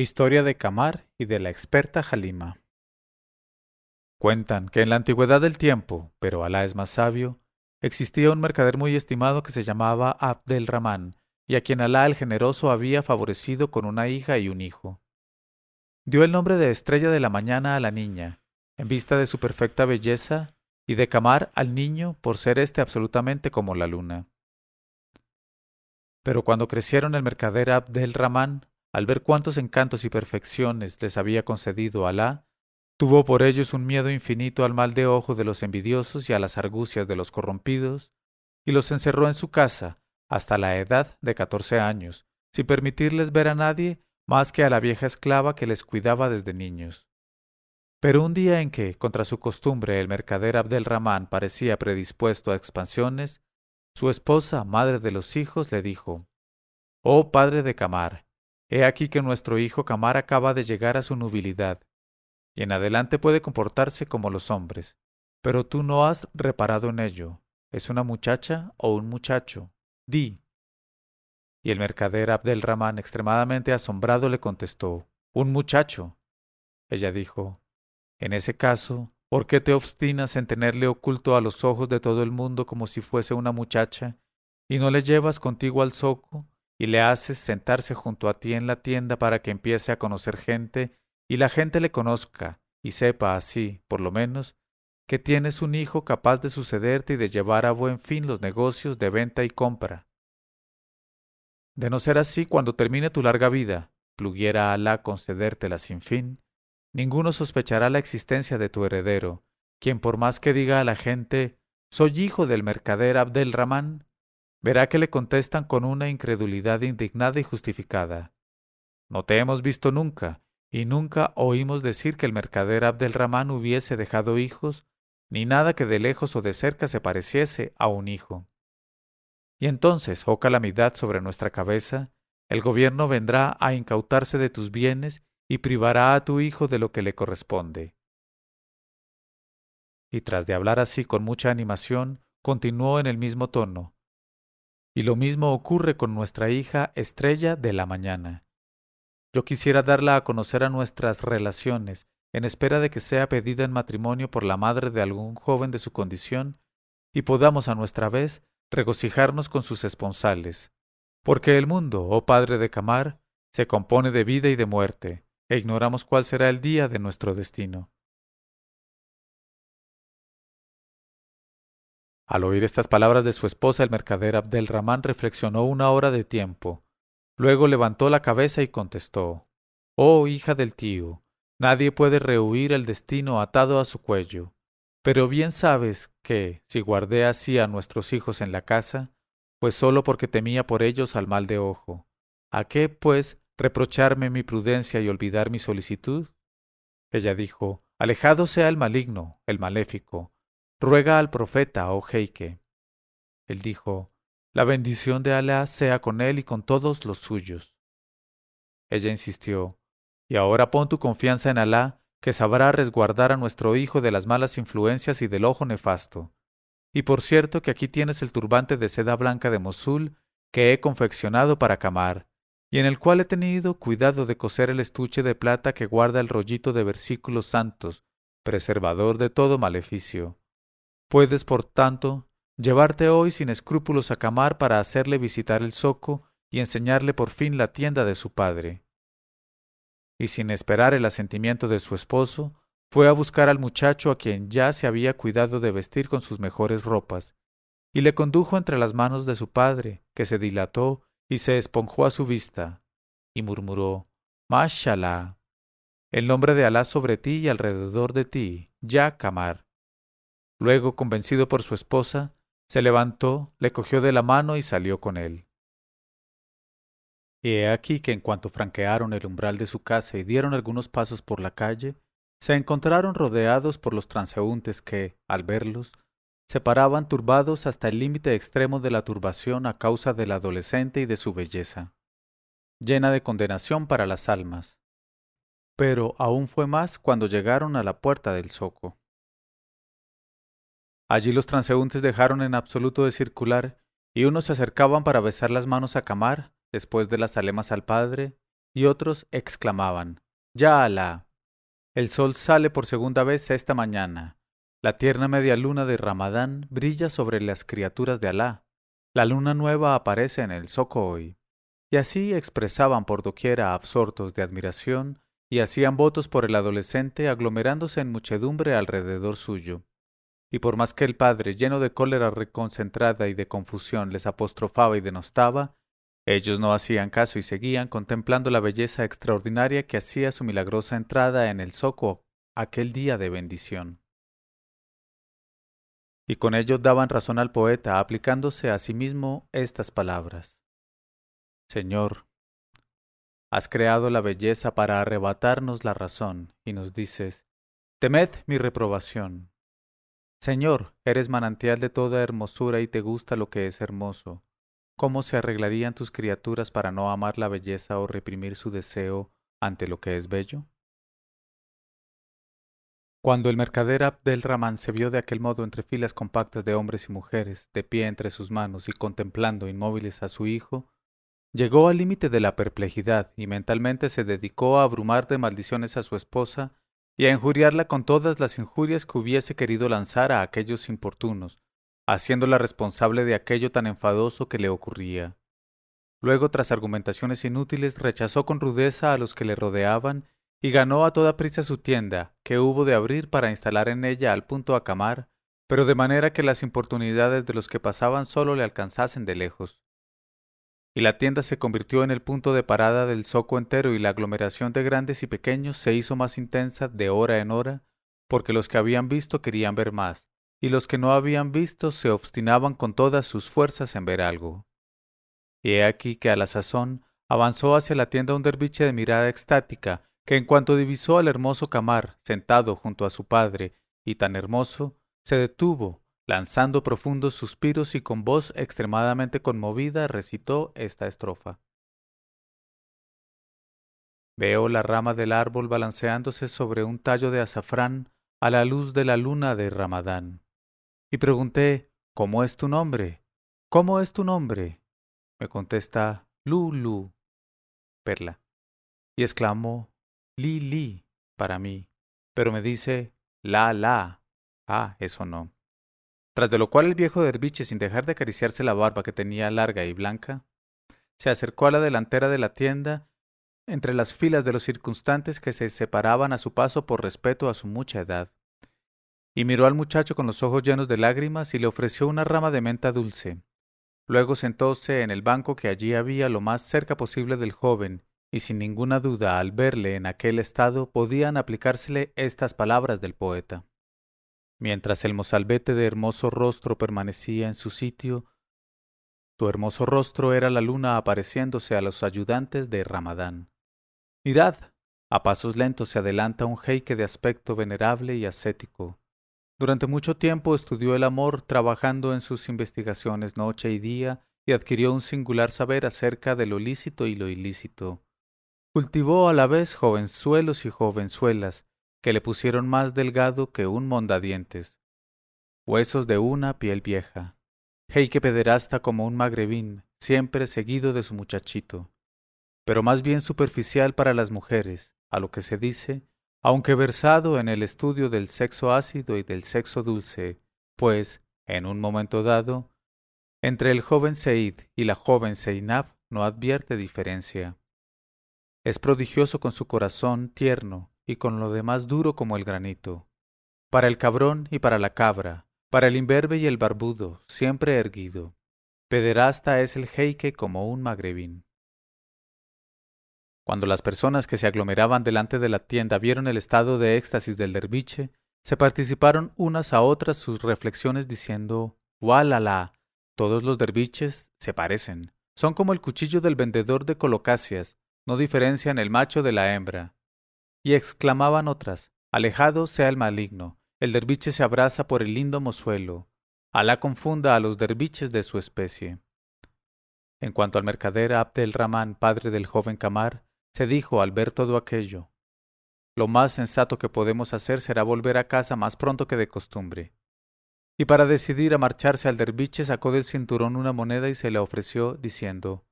Historia de Camar y de la experta Halima. Cuentan que en la antigüedad del tiempo, pero Alá es más sabio, existía un mercader muy estimado que se llamaba Abd el-Rahman, y a quien Alá el Generoso había favorecido con una hija y un hijo. Dio el nombre de Estrella de la Mañana a la niña, en vista de su perfecta belleza, y de Camar al niño por ser éste absolutamente como la luna. Pero cuando crecieron el mercader Abd el-Rahman, al ver cuántos encantos y perfecciones les había concedido Alá, tuvo por ellos un miedo infinito al mal de ojo de los envidiosos y a las argucias de los corrompidos, y los encerró en su casa hasta la edad de 14 años, sin permitirles ver a nadie más que a la vieja esclava que les cuidaba desde niños. Pero un día en que, contra su costumbre, el mercader Abd el-Rahman parecía predispuesto a expansiones, su esposa, madre de los hijos, le dijo: «Oh padre de Camar, he aquí que nuestro hijo Camar acaba de llegar a su nubilidad, y en adelante puede comportarse como los hombres, pero tú no has reparado en ello. ¿Es una muchacha o un muchacho? Di». Y el mercader Abd el-Rahman, extremadamente asombrado, le contestó: «Un muchacho». Ella dijo: «En ese caso, ¿por qué te obstinas en tenerle oculto a los ojos de todo el mundo como si fuese una muchacha, y no le llevas contigo al zoco, y le haces sentarse junto a ti en la tienda para que empiece a conocer gente, y la gente le conozca, y sepa así, por lo menos, que tienes un hijo capaz de sucederte y de llevar a buen fin los negocios de venta y compra? De no ser así, cuando termine tu larga vida, pluguiera Alá concedértela sin fin, ninguno sospechará la existencia de tu heredero, quien por más que diga a la gente: «Soy hijo del mercader Abd el-Rahman», verá que le contestan con una incredulidad indignada y justificada: «No te hemos visto nunca, y nunca oímos decir que el mercader Abd el-Rahman hubiese dejado hijos, ni nada que de lejos o de cerca se pareciese a un hijo». Y entonces, oh calamidad sobre nuestra cabeza, el gobierno vendrá a incautarse de tus bienes y privará a tu hijo de lo que le corresponde. Y tras de hablar así con mucha animación, continuó en el mismo tono: «Y lo mismo ocurre con nuestra hija Estrella de la Mañana. Yo quisiera darla a conocer a nuestras relaciones, en espera de que sea pedida en matrimonio por la madre de algún joven de su condición, y podamos a nuestra vez regocijarnos con sus esponsales. Porque el mundo, oh padre de Camar, se compone de vida y de muerte, e ignoramos cuál será el día de nuestro destino». Al oír estas palabras de su esposa, el mercader Abd el-Rahman reflexionó una hora de tiempo. Luego levantó la cabeza y contestó: «Oh hija del tío, nadie puede rehuir el destino atado a su cuello. Pero bien sabes que, si guardé así a nuestros hijos en la casa, fue sólo porque temía por ellos al mal de ojo. ¿A qué, pues, reprocharme mi prudencia y olvidar mi solicitud?». Ella dijo: «Alejado sea el maligno, el maléfico. Ruega al profeta, oh jeique». Él dijo: «La bendición de Alá sea con él y con todos los suyos». Ella insistió: «Y ahora pon tu confianza en Alá, que sabrá resguardar a nuestro hijo de las malas influencias y del ojo nefasto. Y por cierto que aquí tienes el turbante de seda blanca de Mosul que he confeccionado para Camar, y en el cual he tenido cuidado de coser el estuche de plata que guarda el rollito de versículos santos, preservador de todo maleficio. Puedes, por tanto, llevarte hoy sin escrúpulos a Camar para hacerle visitar el zoco y enseñarle por fin la tienda de su padre». Y sin esperar el asentimiento de su esposo, fue a buscar al muchacho, a quien ya se había cuidado de vestir con sus mejores ropas, y le condujo entre las manos de su padre, que se dilató y se esponjó a su vista, y murmuró: «Mashallah, el nombre de Alá sobre ti y alrededor de ti, ya Camar». Luego, convencido por su esposa, se levantó, le cogió de la mano y salió con él. Y he aquí que en cuanto franquearon el umbral de su casa y dieron algunos pasos por la calle, se encontraron rodeados por los transeúntes que, al verlos, se paraban turbados hasta el límite extremo de la turbación a causa del adolescente y de su belleza, llena de condenación para las almas. Pero aún fue más cuando llegaron a la puerta del zoco. Allí los transeúntes dejaron en absoluto de circular, y unos se acercaban para besar las manos a Camar, después de las alemas al padre, y otros exclamaban: Ya Alá. El sol sale por segunda vez esta mañana. La tierna media luna de Ramadán brilla sobre las criaturas de Alá. La luna nueva aparece en el zoco hoy. Y así expresaban por doquiera absortos de admiración y hacían votos por el adolescente aglomerándose en muchedumbre alrededor suyo. Y por más que el padre, lleno de cólera reconcentrada y de confusión, les apostrofaba y denostaba, ellos no hacían caso y seguían contemplando la belleza extraordinaria que hacía su milagrosa entrada en el zoco aquel día de bendición. Y con ello daban razón al poeta, aplicándose a sí mismo estas palabras: Señor, has creado la belleza para arrebatarnos la razón, y nos dices: Temed mi reprobación. Señor, eres manantial de toda hermosura y te gusta lo que es hermoso. ¿Cómo se arreglarían tus criaturas para no amar la belleza o reprimir su deseo ante lo que es bello? Cuando el mercader Abd el-Rahman se vio de aquel modo entre filas compactas de hombres y mujeres, de pie entre sus manos y contemplando inmóviles a su hijo, llegó al límite de la perplejidad y mentalmente se dedicó a abrumar de maldiciones a su esposa y a injuriarla con todas las injurias que hubiese querido lanzar a aquellos importunos, haciéndola responsable de aquello tan enfadoso que le ocurría. Luego, tras argumentaciones inútiles, rechazó con rudeza a los que le rodeaban y ganó a toda prisa su tienda, que hubo de abrir para instalar en ella al punto a Camar, pero de manera que las importunidades de los que pasaban sólo le alcanzasen de lejos. Y la tienda se convirtió en el punto de parada del zoco entero y la aglomeración de grandes y pequeños se hizo más intensa de hora en hora, porque los que habían visto querían ver más, y los que no habían visto se obstinaban con todas sus fuerzas en ver algo. Y he aquí que a la sazón avanzó hacia la tienda un derviche de mirada extática, que en cuanto divisó al hermoso Camar sentado junto a su padre, y tan hermoso, se detuvo, lanzando profundos suspiros y con voz extremadamente conmovida recitó esta estrofa. Veo la rama del árbol balanceándose sobre un tallo de azafrán a la luz de la luna de Ramadán. Y pregunté: ¿Cómo es tu nombre? ¿Cómo es tu nombre? Me contesta: Lulu, Perla. Y exclamó: Li, para mí. Pero me dice: La. Ah, eso no. Tras de lo cual el viejo derviche, sin dejar de acariciarse la barba que tenía larga y blanca, se acercó a la delantera de la tienda, entre las filas de los circunstantes que se separaban a su paso por respeto a su mucha edad, y miró al muchacho con los ojos llenos de lágrimas y le ofreció una rama de menta dulce. Luego sentóse en el banco que allí había lo más cerca posible del joven, y sin ninguna duda al verle en aquel estado podían aplicársele estas palabras del poeta. Mientras el mozalbete de hermoso rostro permanecía en su sitio, tu hermoso rostro era la luna apareciéndose a los ayudantes de Ramadán. Mirad, a pasos lentos se adelanta un jeique de aspecto venerable y ascético. Durante mucho tiempo estudió el amor, trabajando en sus investigaciones noche y día, y adquirió un singular saber acerca de lo lícito y lo ilícito. Cultivó a la vez jovenzuelos y jovenzuelas, que le pusieron más delgado que un mondadientes, huesos de una piel vieja. Jeique pederasta como un magrebín, siempre seguido de su muchachito, pero más bien superficial para las mujeres, a lo que se dice, aunque versado en el estudio del sexo ácido y del sexo dulce, pues, en un momento dado, entre el joven Seid y la joven Zeinab no advierte diferencia. Es prodigioso con su corazón tierno y con lo demás duro como el granito. Para el cabrón y para la cabra, para el imberbe y el barbudo, siempre erguido. Pederasta es el jeique como un magrebín. Cuando las personas que se aglomeraban delante de la tienda vieron el estado de éxtasis del derviche, se participaron unas a otras sus reflexiones diciendo: ¡Walala! Todos los derviches se parecen. Son como el cuchillo del vendedor de colocacias, no diferencian el macho de la hembra. Y exclamaban otras: Alejado sea el maligno, el derviche se abraza por el lindo mozuelo. Alá confunda a los derviches de su especie. En cuanto al mercader Abd el-Rahman, padre del joven Camar, se dijo al ver todo aquello: lo más sensato que podemos hacer será volver a casa más pronto que de costumbre. Y para decidir a marcharse al derviche sacó del cinturón una moneda y se la ofreció, diciendo: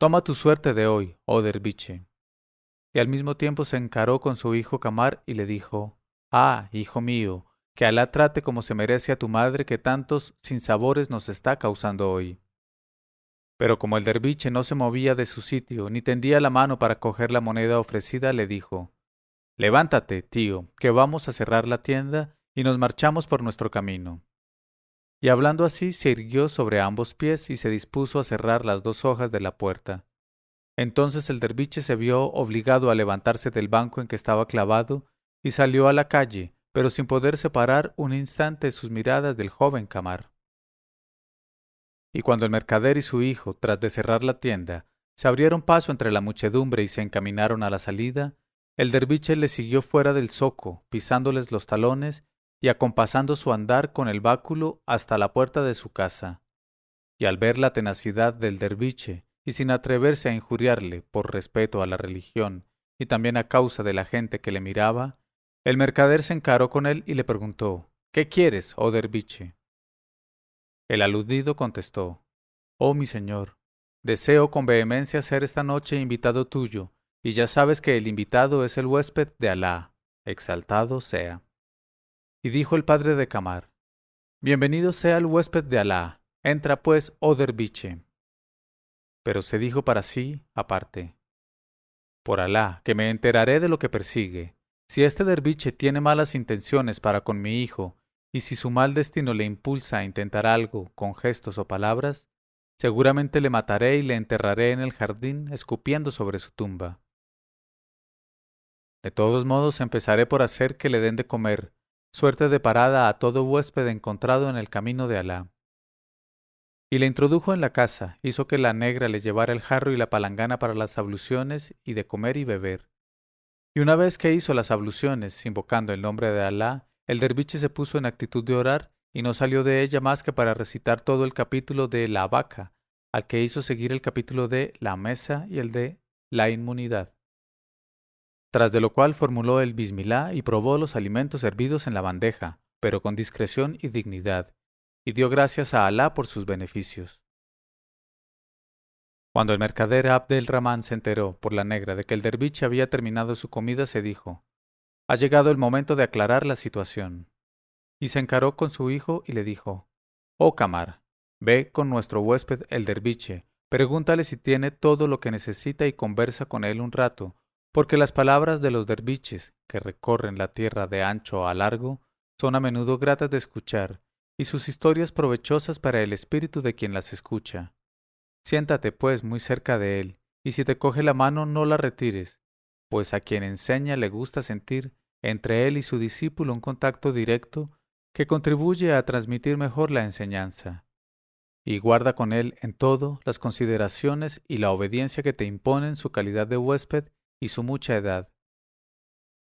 Toma tu suerte de hoy, oh derviche. y al mismo tiempo se encaró con su hijo Camar y le dijo: «Ah, hijo mío, que Alá trate como se merece a tu madre que tantos sinsabores nos está causando hoy». Pero como el derviche no se movía de su sitio ni tendía la mano para coger la moneda ofrecida, le dijo: «Levántate, tío, que vamos a cerrar la tienda y nos marchamos por nuestro camino». Y hablando así, se irguió sobre ambos pies y se dispuso a cerrar las dos hojas de la puerta. Entonces el derviche se vio obligado a levantarse del banco en que estaba clavado y salió a la calle, pero sin poder separar un instante sus miradas del joven Camar. Y cuando el mercader y su hijo, tras de cerrar la tienda, se abrieron paso entre la muchedumbre y se encaminaron a la salida, el derviche les siguió fuera del zoco, pisándoles los talones y acompasando su andar con el báculo hasta la puerta de su casa. Y al ver la tenacidad del derviche, y sin atreverse a injuriarle por respeto a la religión y también a causa de la gente que le miraba, el mercader se encaró con él y le preguntó: «¿Qué quieres, oh derviche?». El aludido contestó: «Oh mi señor, deseo con vehemencia ser esta noche invitado tuyo, y ya sabes que el invitado es el huésped de Alá, exaltado sea». Y dijo el padre de Camar: «Bienvenido sea el huésped de Alá, entra pues, oh derviche». Pero se dijo para sí, aparte: «Por Alá, que me enteraré de lo que persigue. Si este derviche tiene malas intenciones para con mi hijo, y si su mal destino le impulsa a intentar algo con gestos o palabras, seguramente le mataré y le enterraré en el jardín escupiendo sobre su tumba. De todos modos empezaré por hacer que le den de comer, suerte de parada a todo huésped encontrado en el camino de Alá». Y le introdujo en la casa, hizo que la negra le llevara el jarro y la palangana para las abluciones y de comer y beber. Y una vez que hizo las abluciones, invocando el nombre de Alá, el derviche se puso en actitud de orar y no salió de ella más que para recitar todo el capítulo de la vaca, al que hizo seguir el capítulo de la mesa y el de la inmunidad. Tras de lo cual formuló el bismilá y probó los alimentos servidos en la bandeja, pero con discreción y dignidad, y dio gracias a Alá por sus beneficios. Cuando el mercader Abd el-Rahmán se enteró por la negra de que el derviche había terminado su comida, se dijo: «Ha llegado el momento de aclarar la situación». Y se encaró con su hijo y le dijo: «Oh Camar, ve con nuestro huésped el derviche, pregúntale si tiene todo lo que necesita y conversa con él un rato, porque las palabras de los derviches, que recorren la tierra de ancho a largo, son a menudo gratas de escuchar, y sus historias provechosas para el espíritu de quien las escucha. Siéntate, pues, muy cerca de él, y si te coge la mano no la retires, pues a quien enseña le gusta sentir entre él y su discípulo un contacto directo que contribuye a transmitir mejor la enseñanza. Y guarda con él en todo las consideraciones y la obediencia que te imponen su calidad de huésped y su mucha edad».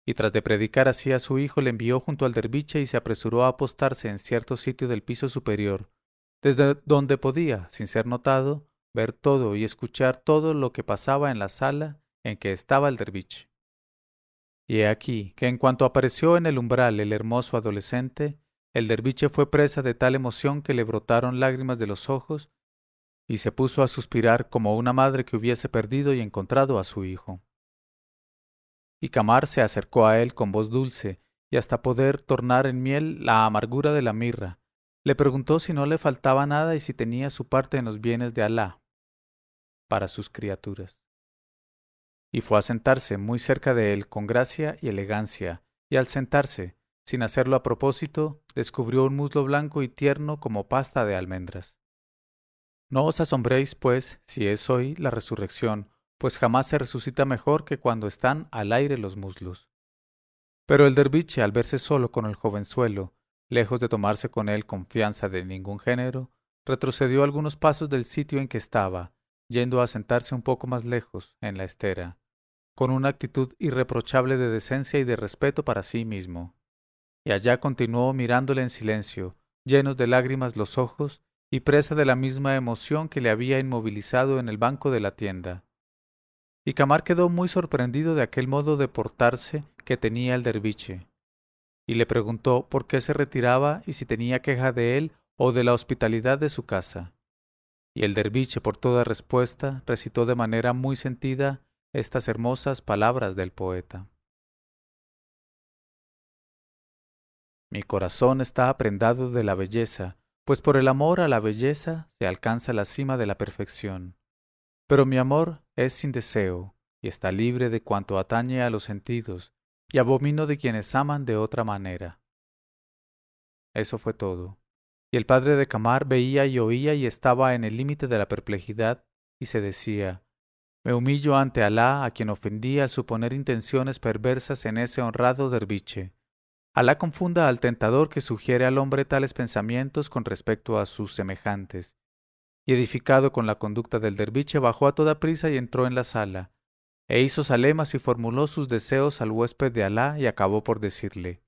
Y tras de predicar así a su hijo, le envió junto al derviche y se apresuró a apostarse en cierto sitio del piso superior, desde donde podía, sin ser notado, ver todo y escuchar todo lo que pasaba en la sala en que estaba el derviche. Y he aquí que en cuanto apareció en el umbral el hermoso adolescente, el derviche fue presa de tal emoción que le brotaron lágrimas de los ojos y se puso a suspirar como una madre que hubiese perdido y encontrado a su hijo. Y Camar se acercó a él con voz dulce y hasta poder tornar en miel la amargura de la mirra. Le preguntó si no le faltaba nada y si tenía su parte en los bienes de Alá para sus criaturas. Y fue a sentarse muy cerca de él con gracia y elegancia, y al sentarse, sin hacerlo a propósito, descubrió un muslo blanco y tierno como pasta de almendras. No os asombréis, pues, si es hoy la resurrección, pues jamás se resucita mejor que cuando están al aire los muslos. Pero el derviche, al verse solo con el jovenzuelo, lejos de tomarse con él confianza de ningún género, retrocedió algunos pasos del sitio en que estaba, yendo a sentarse un poco más lejos, en la estera, con una actitud irreprochable de decencia y de respeto para sí mismo. Y allá continuó mirándole en silencio, llenos de lágrimas los ojos y presa de la misma emoción que le había inmovilizado en el banco de la tienda. Y Camar quedó muy sorprendido de aquel modo de portarse que tenía el derviche, y le preguntó por qué se retiraba y si tenía queja de él o de la hospitalidad de su casa. Y el derviche, por toda respuesta, recitó de manera muy sentida estas hermosas palabras del poeta. Mi corazón está prendado de la belleza, pues por el amor a la belleza se alcanza la cima de la perfección. Pero mi amor es sin deseo, y está libre de cuanto atañe a los sentidos, y abomino de quienes aman de otra manera. Eso fue todo. Y el padre de Camar veía y oía y estaba en el límite de la perplejidad, y se decía, me humillo ante Alá, a quien ofendí al suponer intenciones perversas en ese honrado derviche. Alá confunda al tentador que sugiere al hombre tales pensamientos con respecto a sus semejantes. Y edificado con la conducta del derviche, bajó a toda prisa y entró en la sala, e hizo zalemas y formuló sus deseos al huésped de Alá y acabó por decirle,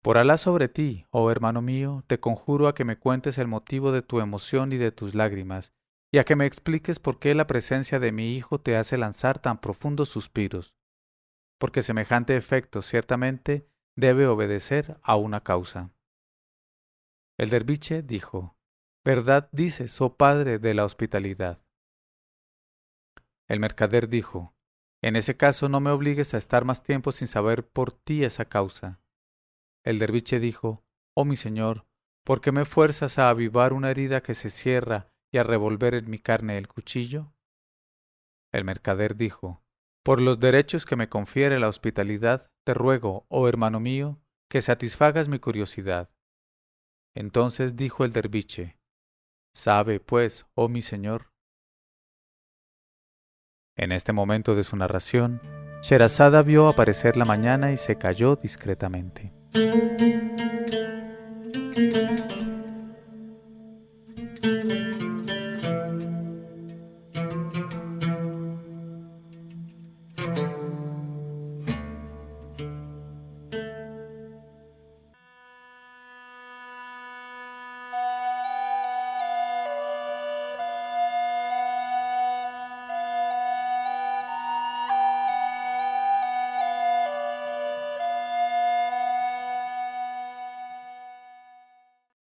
por Alá sobre ti, oh hermano mío, te conjuro a que me cuentes el motivo de tu emoción y de tus lágrimas, y a que me expliques por qué la presencia de mi hijo te hace lanzar tan profundos suspiros, porque semejante efecto ciertamente debe obedecer a una causa. El derviche dijo, verdad dices, oh padre de la hospitalidad. El mercader dijo, en ese caso no me obligues a estar más tiempo sin saber por ti esa causa. El derviche dijo, oh mi señor, ¿por qué me fuerzas a avivar una herida que se cierra y a revolver en mi carne el cuchillo? El mercader dijo, por los derechos que me confiere la hospitalidad, te ruego, oh hermano mío, que satisfagas mi curiosidad. Entonces dijo el derviche, sabe, pues, oh mi señor. En este momento de su narración, Sherazada vio aparecer la mañana y se calló discretamente.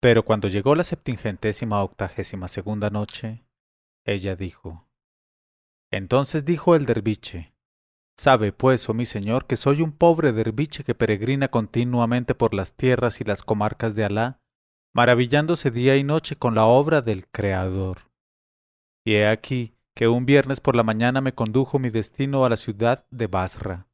Pero cuando llegó la 782ª noche, ella dijo, entonces dijo el derviche, sabe pues, oh mi señor, que soy un pobre derviche que peregrina continuamente por las tierras y las comarcas de Alá, maravillándose día y noche con la obra del Creador. Y he aquí que un viernes por la mañana me condujo mi destino a la ciudad de Basra.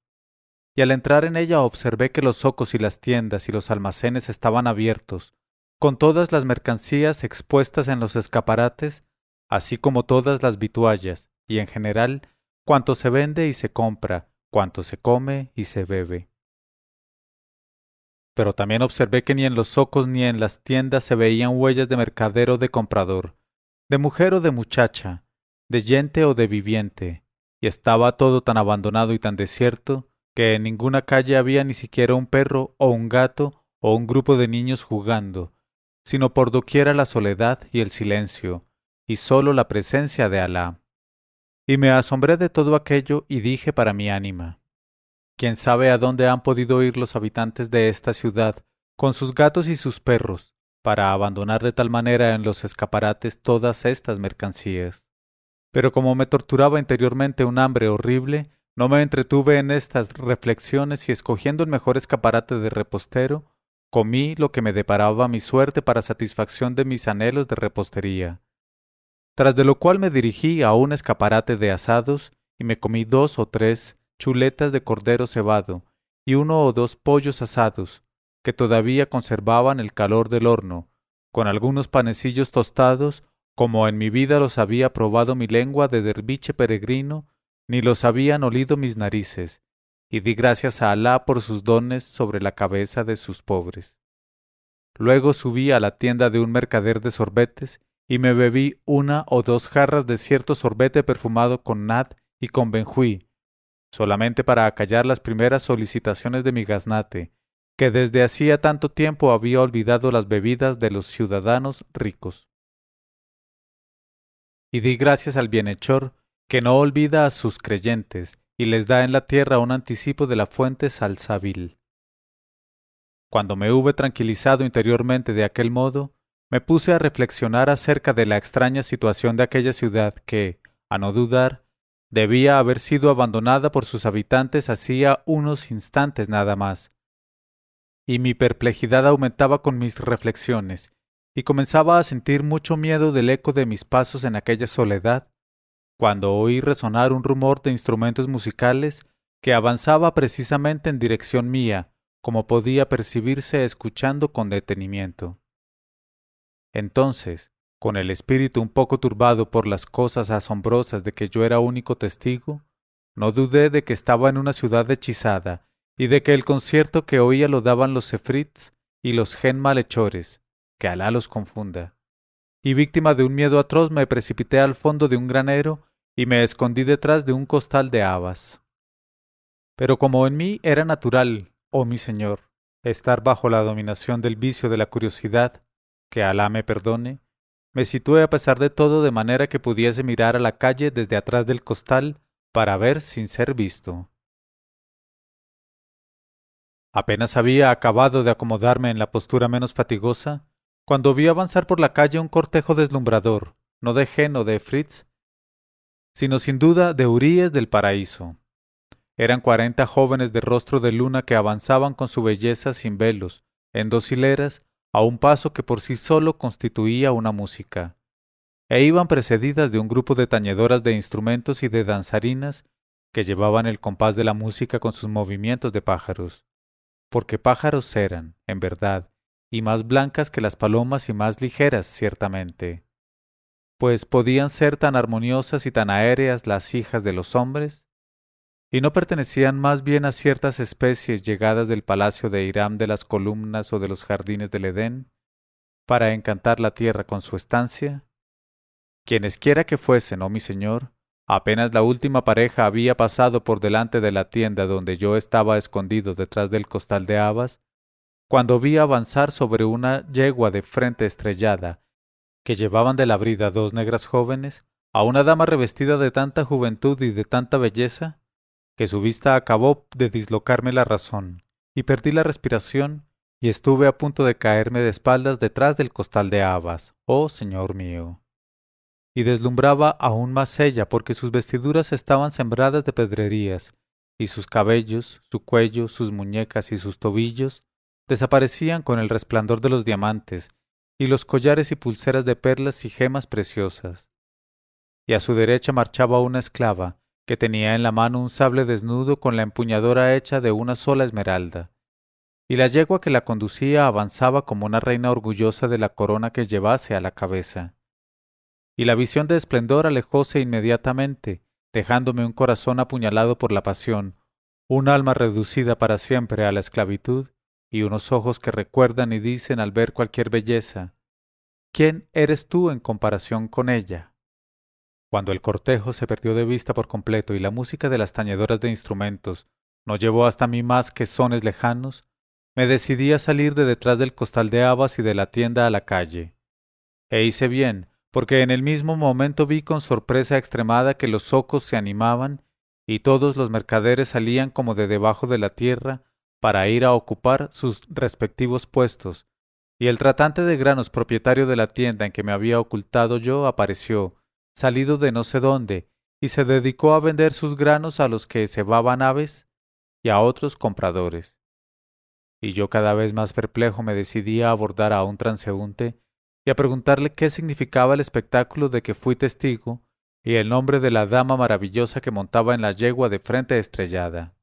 Y al entrar en ella observé que los zocos y las tiendas y los almacenes estaban abiertos, con todas las mercancías expuestas en los escaparates, así como todas las vituallas, y en general cuanto se vende y se compra, cuanto se come y se bebe. Pero también observé que ni en los zocos ni en las tiendas se veían huellas de mercader o de comprador, de mujer o de muchacha, de yente o de viviente, y estaba todo tan abandonado y tan desierto, que en ninguna calle había ni siquiera un perro o un gato o un grupo de niños jugando, sino por doquiera la soledad y el silencio, y sólo la presencia de Alá. Y me asombré de todo aquello y dije para mi ánima, ¿quién sabe a dónde han podido ir los habitantes de esta ciudad, con sus gatos y sus perros, para abandonar de tal manera en los escaparates todas estas mercancías? Pero como me torturaba interiormente un hambre horrible, no me entretuve en estas reflexiones y escogiendo el mejor escaparate de repostero, comí lo que me deparaba mi suerte para satisfacción de mis anhelos de repostería. Tras de lo cual me dirigí a un escaparate de asados y me comí 2 o 3 chuletas de cordero cebado y 1 o 2 pollos asados, que todavía conservaban el calor del horno, con algunos panecillos tostados, como en mi vida los había probado mi lengua de derviche peregrino, ni los habían olido mis narices, y di gracias a Alá por sus dones sobre la cabeza de sus pobres. Luego subí a la tienda de un mercader de sorbetes y me bebí 1 o 2 jarras de cierto sorbete perfumado con nat y con benjuí, solamente para acallar las primeras solicitaciones de mi gaznate, que desde hacía tanto tiempo había olvidado las bebidas de los ciudadanos ricos. Y di gracias al bienhechor, que no olvida a sus creyentes, y les da en la tierra un anticipo de la fuente salsabil. Cuando me hube tranquilizado interiormente de aquel modo, me puse a reflexionar acerca de la extraña situación de aquella ciudad que, a no dudar, Debía haber sido abandonada por sus habitantes hacía unos instantes nada más. Y mi perplejidad aumentaba con mis reflexiones, y comenzaba a sentir mucho miedo del eco de mis pasos en aquella soledad, cuando oí resonar un rumor de instrumentos musicales que avanzaba precisamente en dirección mía, como podía percibirse escuchando con detenimiento. Entonces, con el espíritu un poco turbado por las cosas asombrosas de que yo era único testigo, no dudé de que estaba en una ciudad hechizada y de que el concierto que oía lo daban los efrits y los gen malhechores, que Alá los confunda. Y víctima de un miedo atroz me precipité al fondo de un granero y me escondí detrás de un costal de habas. Pero como en mí era natural, oh mi señor, estar bajo la dominación del vicio de la curiosidad, que Alá me perdone, me situé a pesar de todo de manera que pudiese mirar a la calle desde atrás del costal para ver sin ser visto. Apenas había acabado de acomodarme en la postura menos fatigosa, cuando vi avanzar por la calle un cortejo deslumbrador, no de Gen o de Fritz, sino sin duda de huríes del paraíso. Eran 40 jóvenes de rostro de luna que avanzaban con su belleza sin velos, en 2 hileras, a un paso que por sí solo constituía una música, e iban precedidas de un grupo de tañedoras de instrumentos y de danzarinas que llevaban el compás de la música con sus movimientos de pájaros, porque pájaros eran, en verdad, y más blancas que las palomas y más ligeras, ciertamente, pues podían ser tan armoniosas y tan aéreas las hijas de los hombres, y no pertenecían más bien a ciertas especies llegadas del palacio de Hiram de las columnas o de los jardines del Edén, para encantar la tierra con su estancia. Quienesquiera que fuesen, oh mi señor, apenas la última pareja había pasado por delante de la tienda donde yo estaba escondido detrás del costal de habas, cuando vi avanzar sobre una yegua de frente estrellada, que llevaban de la brida 2 negras jóvenes, a una dama revestida de tanta juventud y de tanta belleza, que su vista acabó de dislocarme la razón, y perdí la respiración, y estuve a punto de caerme de espaldas detrás del costal de habas, oh señor mío. Y deslumbraba aún más ella, porque sus vestiduras estaban sembradas de pedrerías, y sus cabellos, su cuello, sus muñecas y sus tobillos desaparecían con el resplandor de los diamantes, y los collares y pulseras de perlas y gemas preciosas. Y a su derecha marchaba una esclava, que tenía en la mano un sable desnudo con la empuñadura hecha de una sola esmeralda, y la yegua que la conducía avanzaba como una reina orgullosa de la corona que llevase a la cabeza. Y la visión de esplendor alejóse inmediatamente, dejándome un corazón apuñalado por la pasión, un alma reducida para siempre a la esclavitud, y unos ojos que recuerdan y dicen al ver cualquier belleza, ¿quién eres tú en comparación con ella? Cuando el cortejo se perdió de vista por completo y la música de las tañedoras de instrumentos no llevó hasta mí más que sones lejanos, me decidí a salir de detrás del costal de habas y de la tienda a la calle. E hice bien, porque en el mismo momento vi con sorpresa extremada que los zocos se animaban y todos los mercaderes salían como de debajo de la tierra para ir a ocupar sus respectivos puestos, y el tratante de granos propietario de la tienda en que me había ocultado yo apareció, salido de no sé dónde, y se dedicó a vender sus granos a los que cebaban aves y a otros compradores. Y yo cada vez más perplejo me decidí a abordar a un transeúnte y a preguntarle qué significaba el espectáculo de que fui testigo y el nombre de la dama maravillosa que montaba en la yegua de frente estrellada.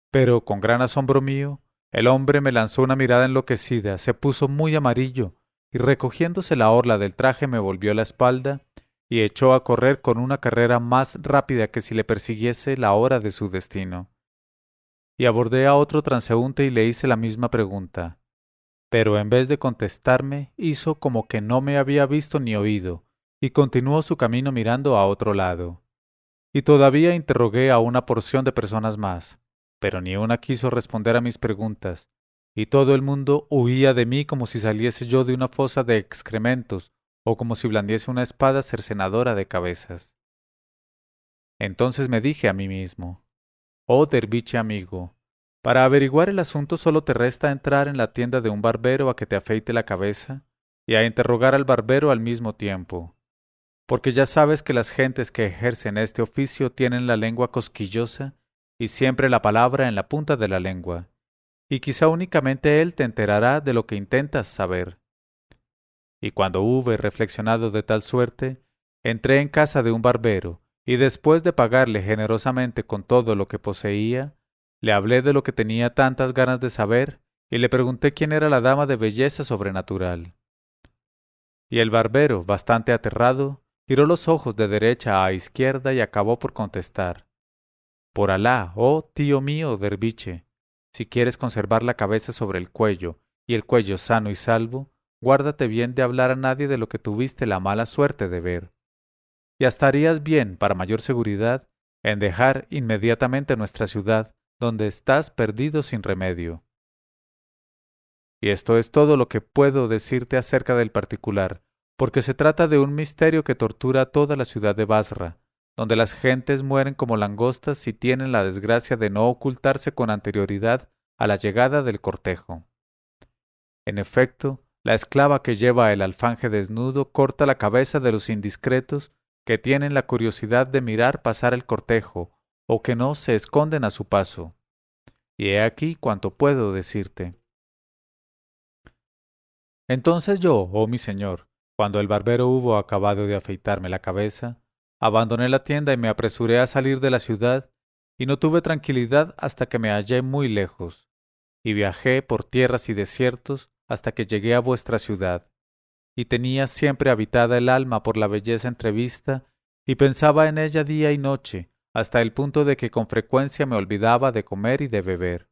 Pero, con gran asombro mío, el hombre me lanzó una mirada enloquecida, se puso muy amarillo, y recogiéndose la orla del traje me volvió la espalda y echó a correr con una carrera más rápida que si le persiguiese la hora de su destino. Y abordé a otro transeúnte y le hice la misma pregunta, pero en vez de contestarme hizo como que no me había visto ni oído, y continuó su camino mirando a otro lado. Y todavía interrogué a una porción de personas más, pero ni una quiso responder a mis preguntas, y todo el mundo huía de mí como si saliese yo de una fosa de excrementos, o como si blandiese una espada cercenadora de cabezas. Entonces me dije a mí mismo, oh derviche amigo, para averiguar el asunto solo te resta entrar en la tienda de un barbero a que te afeite la cabeza, y a interrogar al barbero al mismo tiempo. porque ya sabes que las gentes que ejercen este oficio tienen la lengua cosquillosa y siempre la palabra en la punta de la lengua, y quizá únicamente él te enterará de lo que intentas saber. Y cuando hube reflexionado de tal suerte, entré en casa de un barbero, y después de pagarle generosamente con todo lo que poseía, le hablé de lo que tenía tantas ganas de saber, y le pregunté quién era la dama de belleza sobrenatural. Y el barbero, bastante aterrado, giró los ojos de derecha a izquierda y acabó por contestar: Por Alá, oh tío mío derviche, si quieres conservar la cabeza sobre el cuello y el cuello sano y salvo, guárdate bien de hablar a nadie de lo que tuviste la mala suerte de ver. Y hasta harías bien, para mayor seguridad, en dejar inmediatamente nuestra ciudad, donde estás perdido sin remedio. Y esto es todo lo que puedo decirte acerca del particular, porque se trata de un misterio que tortura a toda la ciudad de Basra, donde las gentes mueren como langostas si tienen la desgracia de no ocultarse con anterioridad a la llegada del cortejo. En efecto, la esclava que lleva el alfanje desnudo corta la cabeza de los indiscretos que tienen la curiosidad de mirar pasar el cortejo, o que no se esconden a su paso. Y he aquí cuanto puedo decirte. Entonces yo, oh mi señor, cuando el barbero hubo acabado de afeitarme la cabeza, abandoné la tienda y me apresuré a salir de la ciudad, y no tuve tranquilidad hasta que me hallé muy lejos, y viajé por tierras y desiertos hasta que llegué a vuestra ciudad, y tenía siempre habitada el alma por la belleza entrevista, y pensaba en ella día y noche, hasta el punto de que con frecuencia me olvidaba de comer y de beber.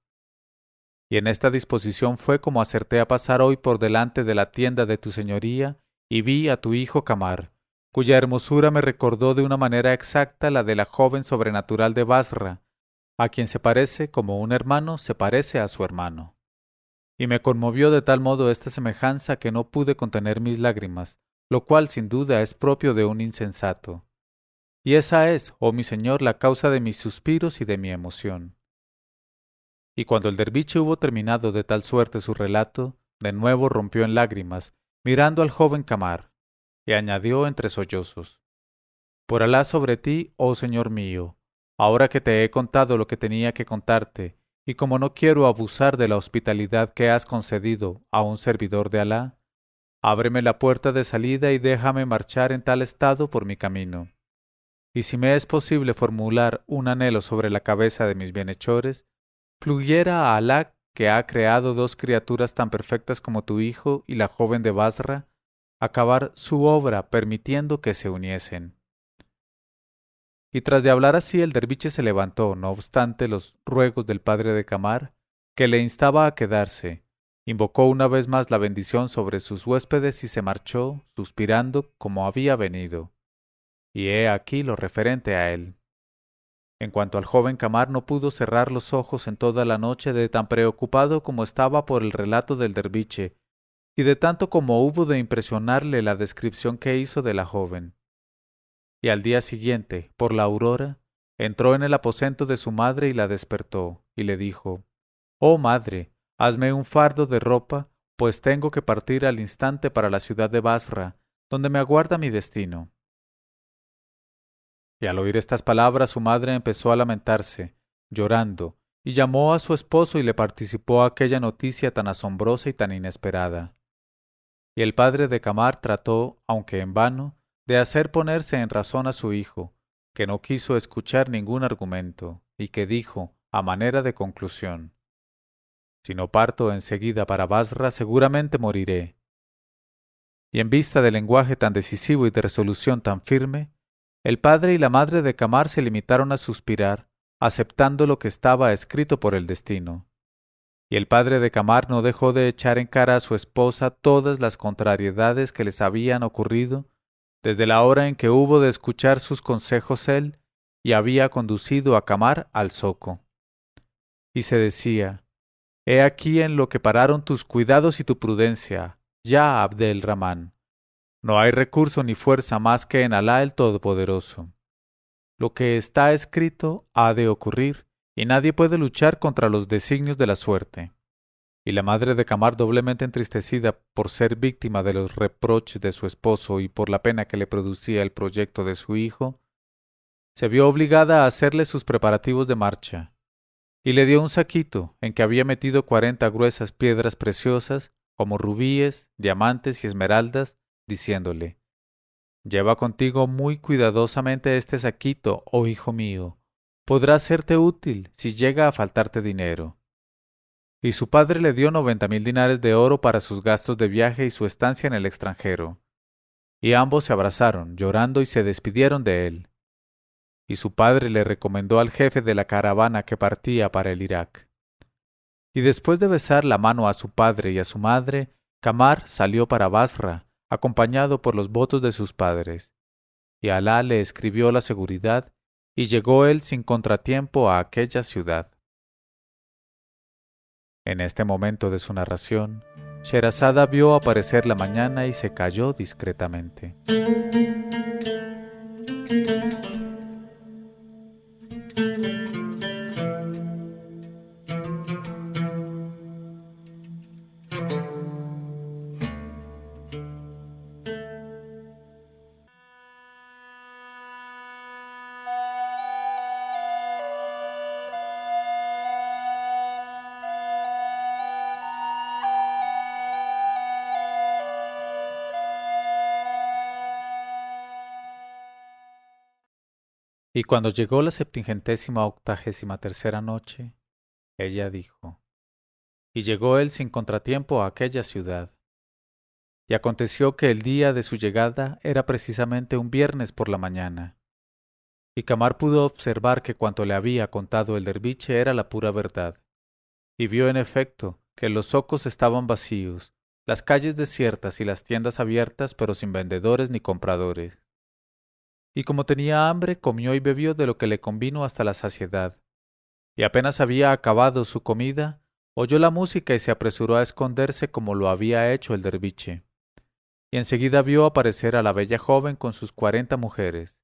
Y en esta disposición fue como acerté a pasar hoy por delante de la tienda de tu señoría, y vi a tu hijo Camar, cuya hermosura me recordó de una manera exacta la de la joven sobrenatural de Basra, a quien se parece como un hermano se parece a su hermano. Y me conmovió de tal modo esta semejanza que no pude contener mis lágrimas, lo cual sin duda es propio de un insensato. Y esa es, oh mi señor, la causa de mis suspiros y de mi emoción. Y cuando el derviche hubo terminado de tal suerte su relato, de nuevo rompió en lágrimas, mirando al joven Camar, y añadió entre sollozos: Por Alá sobre ti, oh señor mío, ahora que te he contado lo que tenía que contarte, y como no quiero abusar de la hospitalidad que has concedido a un servidor de Alá, ábreme la puerta de salida y déjame marchar en tal estado por mi camino. Y si me es posible formular un anhelo sobre la cabeza de mis bienhechores, pluguiera a Alá, que ha creado dos criaturas tan perfectas como tu hijo y la joven de Basra, acabar su obra permitiendo que se uniesen. Y tras de hablar así el derviche se levantó, no obstante los ruegos del padre de Camar, que le instaba a quedarse, invocó una vez más la bendición sobre sus huéspedes y se marchó, suspirando como había venido. Y he aquí lo referente a él. En cuanto al joven Camar, no pudo cerrar los ojos en toda la noche de tan preocupado como estaba por el relato del derviche, y de tanto como hubo de impresionarle la descripción que hizo de la joven. Y al día siguiente, por la aurora, entró en el aposento de su madre y la despertó, y le dijo: Oh madre, hazme un fardo de ropa, pues tengo que partir al instante para la ciudad de Basra, donde me aguarda mi destino. Y al oír estas palabras su madre empezó a lamentarse, llorando, y llamó a su esposo y le participó aquella noticia tan asombrosa y tan inesperada. Y el padre de Camar trató, aunque en vano, de hacer ponerse en razón a su hijo, que no quiso escuchar ningún argumento, y que dijo, a manera de conclusión: Si no parto enseguida para Basra, seguramente moriré. Y en vista del lenguaje tan decisivo y de resolución tan firme, el padre y la madre de Camar se limitaron a suspirar, aceptando lo que estaba escrito por el destino. Y el padre de Camar no dejó de echar en cara a su esposa todas las contrariedades que les habían ocurrido desde la hora en que hubo de escuchar sus consejos él y había conducido a Camar al zoco. Y se decía: He aquí en lo que pararon tus cuidados y tu prudencia, ya Abdel Rahmán. No hay recurso ni fuerza más que en Alá el Todopoderoso. Lo que está escrito ha de ocurrir, y nadie puede luchar contra los designios de la suerte. Y la madre de Camar, doblemente entristecida por ser víctima de los reproches de su esposo y por la pena que le producía el proyecto de su hijo, se vio obligada a hacerle sus preparativos de marcha, y le dio un saquito en que había metido 40 gruesas piedras preciosas, como rubíes, diamantes y esmeraldas, diciéndole: Lleva contigo muy cuidadosamente este saquito, oh hijo mío, podrá serte útil si llega a faltarte dinero. Y su padre le dio 90.000 dinares de oro para sus gastos de viaje y su estancia en el extranjero. Y ambos se abrazaron, llorando, y se despidieron de él. Y su padre le recomendó al jefe de la caravana que partía para el Irak. Y después de besar la mano a su padre y a su madre, Camar salió para Basra, acompañado por los votos de sus padres. Y Alá le escribió la seguridad, y llegó él sin contratiempo a aquella ciudad. En este momento de su narración, Sherazada vio aparecer la mañana y se calló discretamente. Y cuando llegó la 783ª noche, ella dijo: Y llegó él sin contratiempo a aquella ciudad. Y aconteció que el día de su llegada era precisamente un viernes por la mañana. Y Camar pudo observar que cuanto le había contado el derviche era la pura verdad. Y vio en efecto que los zocos estaban vacíos, las calles desiertas y las tiendas abiertas, pero sin vendedores ni compradores. Y como tenía hambre, comió y bebió de lo que le convino hasta la saciedad. Y apenas había acabado su comida, oyó la música y se apresuró a esconderse como lo había hecho el derviche. Y enseguida vio aparecer a la bella joven con sus 40 mujeres.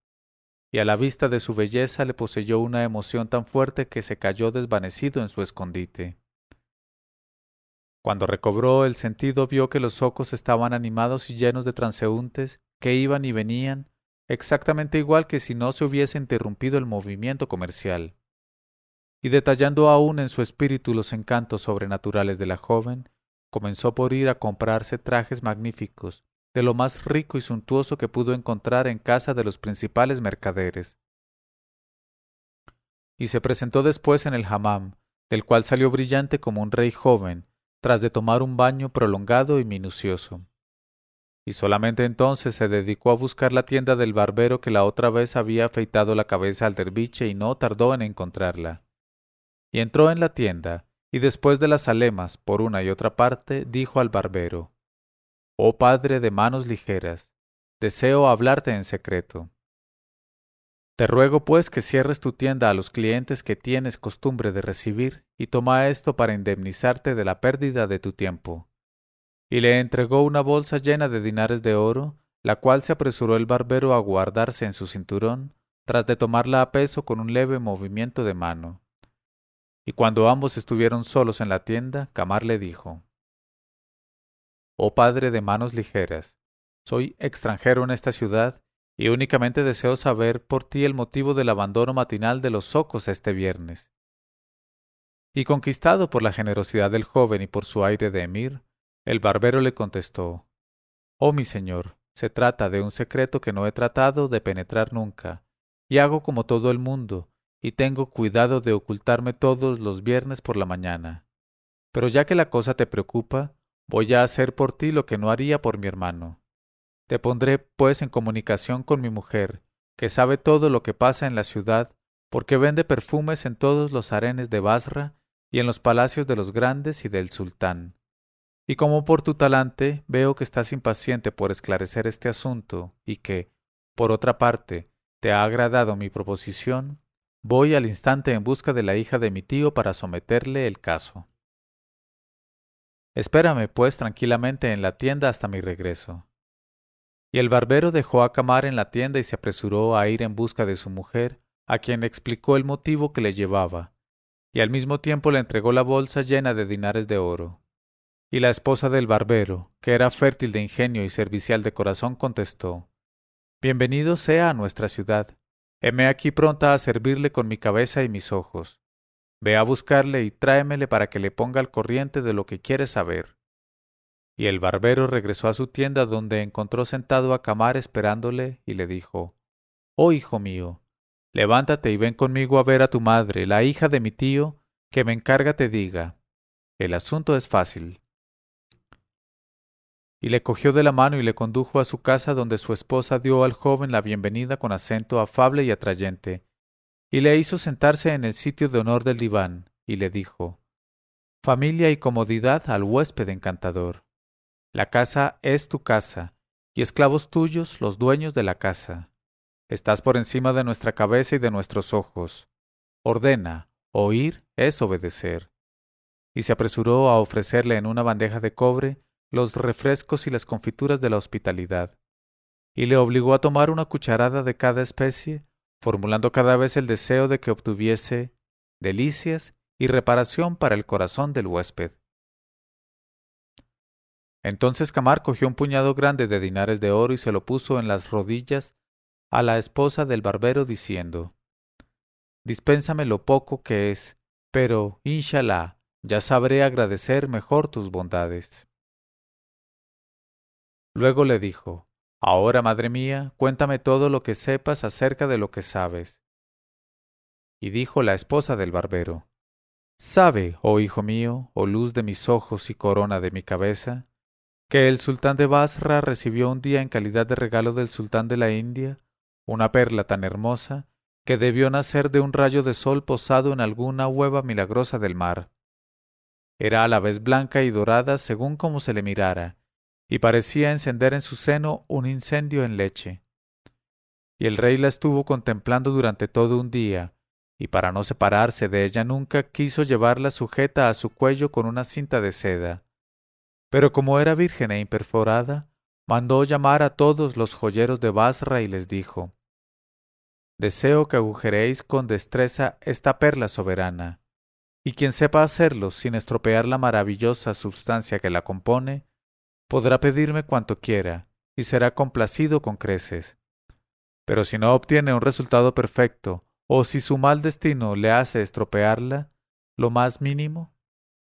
Y a la vista de su belleza le poseyó una emoción tan fuerte que se cayó desvanecido en su escondite. Cuando recobró el sentido vio que los zocos estaban animados y llenos de transeúntes que iban y venían, exactamente igual que si no se hubiese interrumpido el movimiento comercial. Y detallando aún en su espíritu los encantos sobrenaturales de la joven, comenzó por ir a comprarse trajes magníficos, de lo más rico y suntuoso que pudo encontrar en casa de los principales mercaderes. Y se presentó después en el hammam, del cual salió brillante como un rey joven, tras de tomar un baño prolongado y minucioso. Y solamente entonces se dedicó a buscar la tienda del barbero que la otra vez había afeitado la cabeza al derviche y no tardó en encontrarla. Y entró en la tienda, y después de las alemas por una y otra parte, dijo al barbero: Oh padre de manos ligeras, deseo hablarte en secreto. Te ruego pues que cierres tu tienda a los clientes que tienes costumbre de recibir, y toma esto para indemnizarte de la pérdida de tu tiempo. Y le entregó una bolsa llena de dinares de oro, la cual se apresuró el barbero a guardarse en su cinturón, tras de tomarla a peso con un leve movimiento de mano. Y cuando ambos estuvieron solos en la tienda, Camar le dijo: Oh padre de manos ligeras, soy extranjero en esta ciudad, y únicamente deseo saber por ti el motivo del abandono matinal de los zocos este viernes. Y conquistado por la generosidad del joven y por su aire de emir, el barbero le contestó: Oh mi señor, se trata de un secreto que no he tratado de penetrar nunca, y hago como todo el mundo, y tengo cuidado de ocultarme todos los viernes por la mañana. Pero ya que la cosa te preocupa, voy a hacer por ti lo que no haría por mi hermano. Te pondré, pues, en comunicación con mi mujer, que sabe todo lo que pasa en la ciudad, porque vende perfumes en todos los harenes de Basra y en los palacios de los grandes y del sultán. Y como por tu talante veo que estás impaciente por esclarecer este asunto y que, por otra parte, te ha agradado mi proposición, voy al instante en busca de la hija de mi tío para someterle el caso. Espérame, pues, tranquilamente en la tienda hasta mi regreso. Y el barbero dejó a Camar en la tienda y se apresuró a ir en busca de su mujer, a quien explicó el motivo que le llevaba, y al mismo tiempo le entregó la bolsa llena de dinares de oro. Y la esposa del barbero, que era fértil de ingenio y servicial de corazón, contestó: Bienvenido sea a nuestra ciudad. Heme aquí pronta a servirle con mi cabeza y mis ojos. Ve a buscarle y tráemele para que le ponga al corriente de lo que quiere saber. Y el barbero regresó a su tienda, donde encontró sentado a Camar esperándole, y le dijo: Oh hijo mío, levántate y ven conmigo a ver a tu madre, la hija de mi tío, que me encarga te diga. El asunto es fácil. Y le cogió de la mano y le condujo a su casa, donde su esposa dio al joven la bienvenida con acento afable y atrayente, y le hizo sentarse en el sitio de honor del diván, y le dijo: Familia y comodidad al huésped encantador. La casa es tu casa, y esclavos tuyos los dueños de la casa. Estás por encima de nuestra cabeza y de nuestros ojos. Ordena, oír es obedecer. Y se apresuró a ofrecerle en una bandeja de cobre los refrescos y las confituras de la hospitalidad, y le obligó a tomar una cucharada de cada especie, formulando cada vez el deseo de que obtuviese delicias y reparación para el corazón del huésped. Entonces Camar cogió un puñado grande de dinares de oro y se lo puso en las rodillas a la esposa del barbero, diciendo: Dispénsame lo poco que es, pero, inshallah, ya sabré agradecer mejor tus bondades. Luego le dijo: Ahora, madre mía, cuéntame todo lo que sepas acerca de lo que sabes. Y dijo la esposa del barbero: Sabe, oh hijo mío, oh luz de mis ojos y corona de mi cabeza, que el sultán de Basra recibió un día en calidad de regalo del sultán de la India una perla tan hermosa que debió nacer de un rayo de sol posado en alguna hueva milagrosa del mar. Era a la vez blanca y dorada según como se le mirara, y parecía encender en su seno un incendio en leche. Y el rey la estuvo contemplando durante todo un día, y para no separarse de ella nunca quiso llevarla sujeta a su cuello con una cinta de seda. Pero como era virgen e imperforada, mandó llamar a todos los joyeros de Basra y les dijo: Deseo que agujeréis con destreza esta perla soberana, y quien sepa hacerlo sin estropear la maravillosa substancia que la compone, podrá pedirme cuanto quiera, y será complacido con creces. Pero si no obtiene un resultado perfecto, o si su mal destino le hace estropearla, lo más mínimo,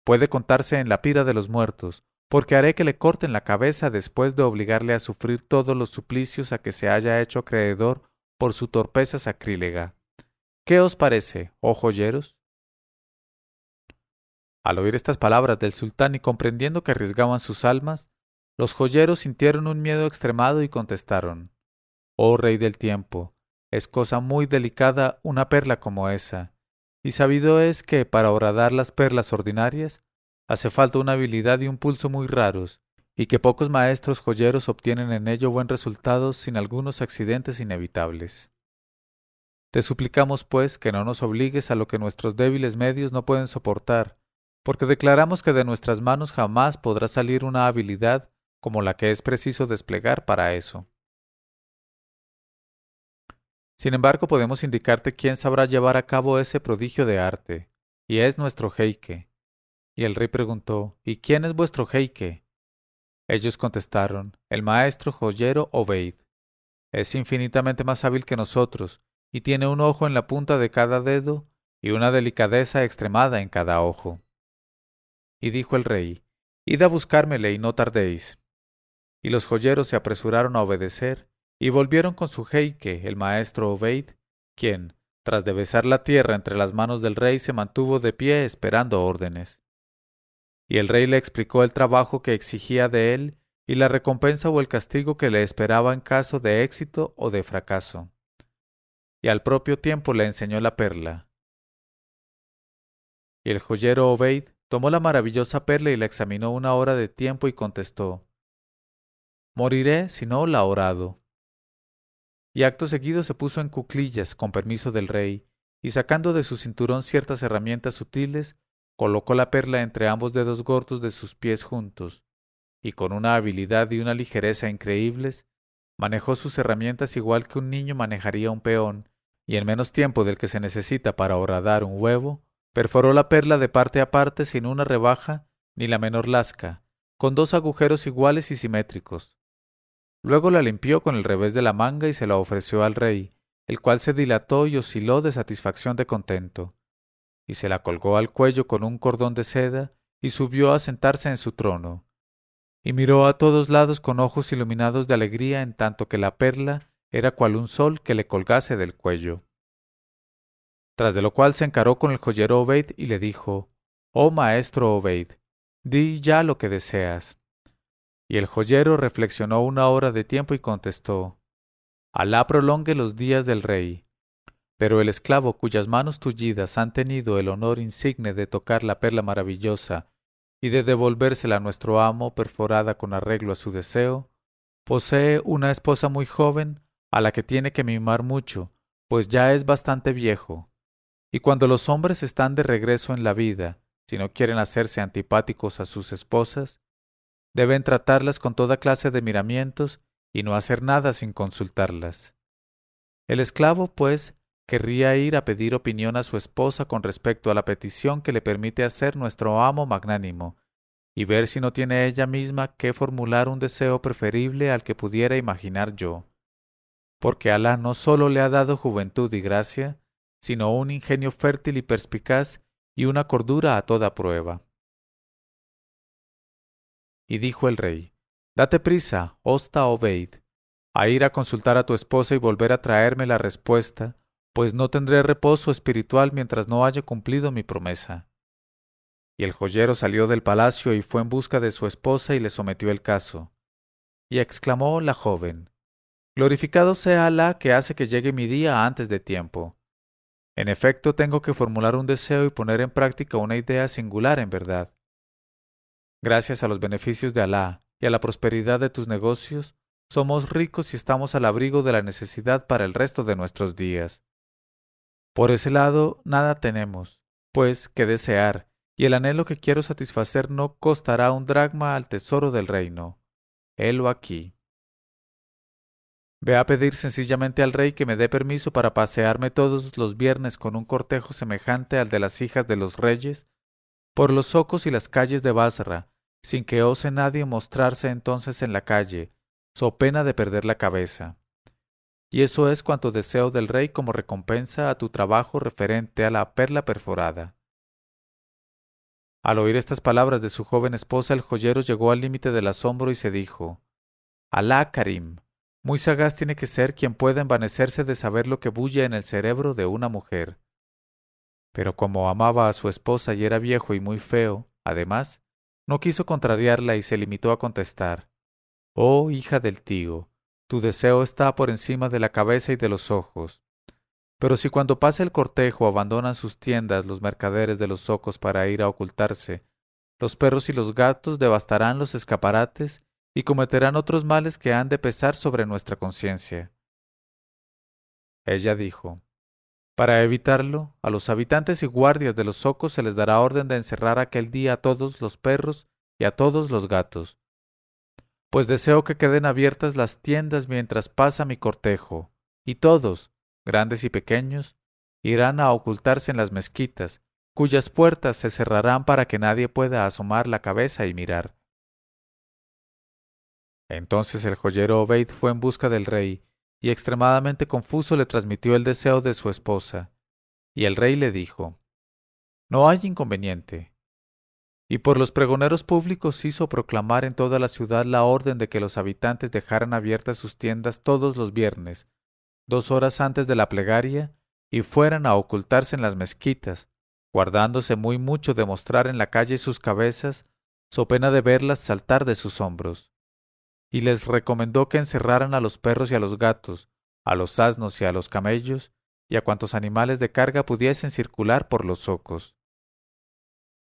puede contarse en la pira de los muertos, porque haré que le corten la cabeza después de obligarle a sufrir todos los suplicios a que se haya hecho acreedor por su torpeza sacrílega. ¿Qué os parece, oh joyeros? Al oír estas palabras del sultán y comprendiendo que arriesgaban sus almas, los joyeros sintieron un miedo extremado y contestaron: Oh rey del tiempo, es cosa muy delicada una perla como esa, y sabido es que para horadar las perlas ordinarias hace falta una habilidad y un pulso muy raros, y que pocos maestros joyeros obtienen en ello buen resultado sin algunos accidentes inevitables. Te suplicamos, pues, que no nos obligues a lo que nuestros débiles medios no pueden soportar, porque declaramos que de nuestras manos jamás podrá salir una habilidad como la que es preciso desplegar para eso. Sin embargo, podemos indicarte quién sabrá llevar a cabo ese prodigio de arte, y es nuestro jeique. Y el rey preguntó: ¿Y quién es vuestro jeique? Ellos contestaron: el maestro joyero Obeid. Es infinitamente más hábil que nosotros, y tiene un ojo en la punta de cada dedo, y una delicadeza extremada en cada ojo. Y dijo el rey: Id a buscármele y no tardéis. Y los joyeros se apresuraron a obedecer, y volvieron con su jeique, el maestro Obeid, quien, tras de besar la tierra entre las manos del rey, se mantuvo de pie esperando órdenes. Y el rey le explicó el trabajo que exigía de él y la recompensa o el castigo que le esperaba en caso de éxito o de fracaso. Y al propio tiempo le enseñó la perla. Y el joyero Obeid tomó la maravillosa perla y la examinó una hora de tiempo y contestó: Moriré si no la orado. Y acto seguido se puso en cuclillas, con permiso del rey, y sacando de su cinturón ciertas herramientas sutiles, colocó la perla entre ambos dedos gordos de sus pies juntos, y con una habilidad y una ligereza increíbles, manejó sus herramientas igual que un niño manejaría un peón, y en menos tiempo del que se necesita para horadar un huevo, perforó la perla de parte a parte sin una rebaja ni la menor lasca, con 2 agujeros iguales y simétricos. Luego la limpió con el revés de la manga y se la ofreció al rey, el cual se dilató y osciló de satisfacción de contento, y se la colgó al cuello con un cordón de seda y subió a sentarse en su trono, y miró a todos lados con ojos iluminados de alegría en tanto que la perla era cual un sol que le colgase del cuello. Tras de lo cual se encaró con el joyero Obeid y le dijo: «Oh maestro Obeid, di ya lo que deseas». Y el joyero reflexionó una hora de tiempo y contestó: «Alá prolongue los días del rey». Pero el esclavo cuyas manos tullidas han tenido el honor insigne de tocar la perla maravillosa y de devolvérsela a nuestro amo perforada con arreglo a su deseo, posee una esposa muy joven a la que tiene que mimar mucho, pues ya es bastante viejo. Y cuando los hombres están de regreso en la vida, si no quieren hacerse antipáticos a sus esposas, deben tratarlas con toda clase de miramientos y no hacer nada sin consultarlas. El esclavo, pues, querría ir a pedir opinión a su esposa con respecto a la petición que le permite hacer nuestro amo magnánimo, y ver si no tiene ella misma que formular un deseo preferible al que pudiera imaginar yo, porque Alá no sólo le ha dado juventud y gracia, sino un ingenio fértil y perspicaz y una cordura a toda prueba. Y dijo el rey: «Date prisa, Osta Obeid, a ir a consultar a tu esposa y volver a traerme la respuesta, pues no tendré reposo espiritual mientras no haya cumplido mi promesa». Y el joyero salió del palacio y fue en busca de su esposa y le sometió el caso. Y exclamó la joven: «Glorificado sea Alá que hace que llegue mi día antes de tiempo. En efecto, tengo que formular un deseo y poner en práctica una idea singular en verdad. Gracias a los beneficios de Alá y a la prosperidad de tus negocios, somos ricos y estamos al abrigo de la necesidad para el resto de nuestros días. Por ese lado, nada tenemos, pues, que desear, y el anhelo que quiero satisfacer no costará un dracma al tesoro del reino. Helo aquí. Ve a pedir sencillamente al rey que me dé permiso para pasearme todos los viernes con un cortejo semejante al de las hijas de los reyes, por los zocos y las calles de Basra, sin que ose nadie mostrarse entonces en la calle, so pena de perder la cabeza. Y eso es cuanto deseo del rey como recompensa a tu trabajo referente a la perla perforada». Al oír estas palabras de su joven esposa, el joyero llegó al límite del asombro y se dijo: «Alá Karim, muy sagaz tiene que ser quien pueda envanecerse de saber lo que bulle en el cerebro de una mujer». Pero como amaba a su esposa y era viejo y muy feo, además, no quiso contrariarla y se limitó a contestar: «Oh hija del tío, tu deseo está por encima de la cabeza y de los ojos. Pero si cuando pase el cortejo abandonan sus tiendas los mercaderes de los zocos para ir a ocultarse, los perros y los gatos devastarán los escaparates y cometerán otros males que han de pesar sobre nuestra conciencia». Ella dijo: «Para evitarlo, a los habitantes y guardias de los zocos se les dará orden de encerrar aquel día a todos los perros y a todos los gatos, pues deseo que queden abiertas las tiendas mientras pasa mi cortejo, y todos, grandes y pequeños, irán a ocultarse en las mezquitas, cuyas puertas se cerrarán para que nadie pueda asomar la cabeza y mirar». Entonces el joyero Obeid fue en busca del rey, y extremadamente confuso le transmitió el deseo de su esposa. Y el rey le dijo: «No hay inconveniente». Y por los pregoneros públicos hizo proclamar en toda la ciudad la orden de que los habitantes dejaran abiertas sus tiendas todos los viernes, 2 horas antes de la plegaria, y fueran a ocultarse en las mezquitas, guardándose muy mucho de mostrar en la calle sus cabezas, so pena de verlas saltar de sus hombros. Y les recomendó que encerraran a los perros y a los gatos, a los asnos y a los camellos, y a cuantos animales de carga pudiesen circular por los zocos.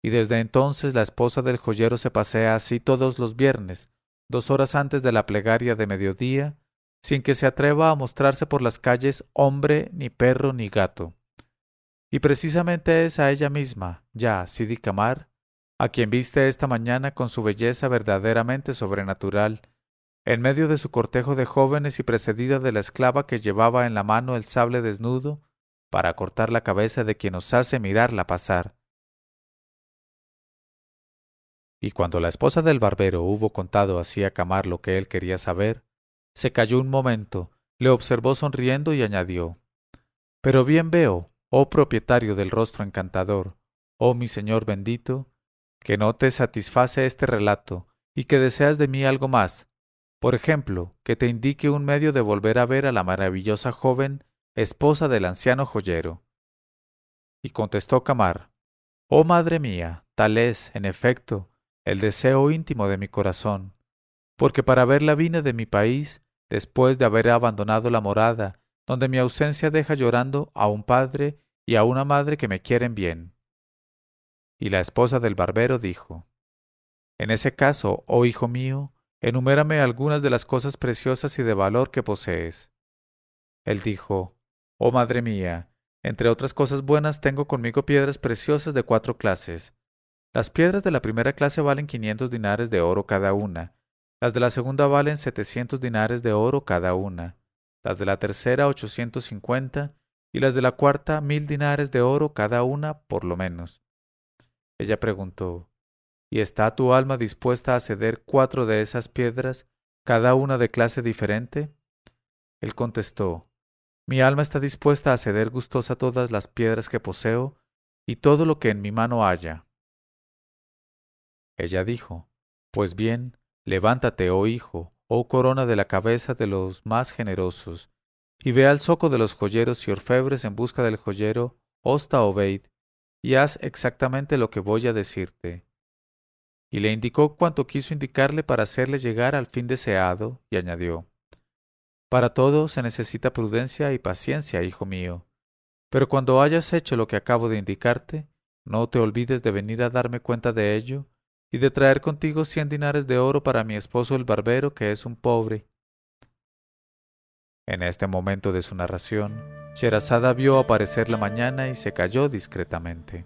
Y desde entonces la esposa del joyero se pasea así todos los viernes, 2 horas antes de la plegaria de mediodía, sin que se atreva a mostrarse por las calles hombre, ni perro, ni gato. Y precisamente es a ella misma, ya Sidi Kamar, a quien viste esta mañana con su belleza verdaderamente sobrenatural, en medio de su cortejo de jóvenes y precedida de la esclava que llevaba en la mano el sable desnudo para cortar la cabeza de quien os hace mirarla pasar. Y cuando la esposa del barbero hubo contado así a Camar lo que él quería saber, se calló un momento, le observó sonriendo y añadió: Pero bien veo, oh propietario del rostro encantador, oh mi señor bendito, que no te satisface este relato y que deseas de mí algo más. Por ejemplo, que te indique un medio de volver a ver a la maravillosa joven, esposa del anciano joyero. Y contestó Camar: Oh madre mía, tal es, en efecto, el deseo íntimo de mi corazón, porque para verla vine de mi país, después de haber abandonado la morada, donde mi ausencia deja llorando a un padre y a una madre que me quieren bien. Y la esposa del barbero dijo: En ese caso, oh hijo mío, enumérame algunas de las cosas preciosas y de valor que posees. Él dijo: Oh madre mía, entre otras cosas buenas tengo conmigo piedras preciosas de 4 clases. Las piedras de la primera clase valen 500 dinares de oro cada una, las de la segunda valen 700 dinares de oro cada una, las de la tercera 850 y las de la cuarta 1000 dinares de oro cada una por lo menos. Ella preguntó: ¿Y está tu alma dispuesta a ceder 4 de esas piedras, cada una de clase diferente? Él contestó: Mi alma está dispuesta a ceder gustosa todas las piedras que poseo y todo lo que en mi mano haya. Ella dijo: Pues bien, levántate, oh hijo, oh corona de la cabeza de los más generosos, y ve al zoco de los joyeros y orfebres en busca del joyero Osta Obeid, y haz exactamente lo que voy a decirte. Y le indicó cuanto quiso indicarle para hacerle llegar al fin deseado, y añadió: Para todo se necesita prudencia y paciencia, hijo mío. Pero cuando hayas hecho lo que acabo de indicarte, no te olvides de venir a darme cuenta de ello y de traer contigo 100 dinares de oro para mi esposo el barbero, que es un pobre. En este momento de su narración, Sherazada vio aparecer la mañana y se calló discretamente.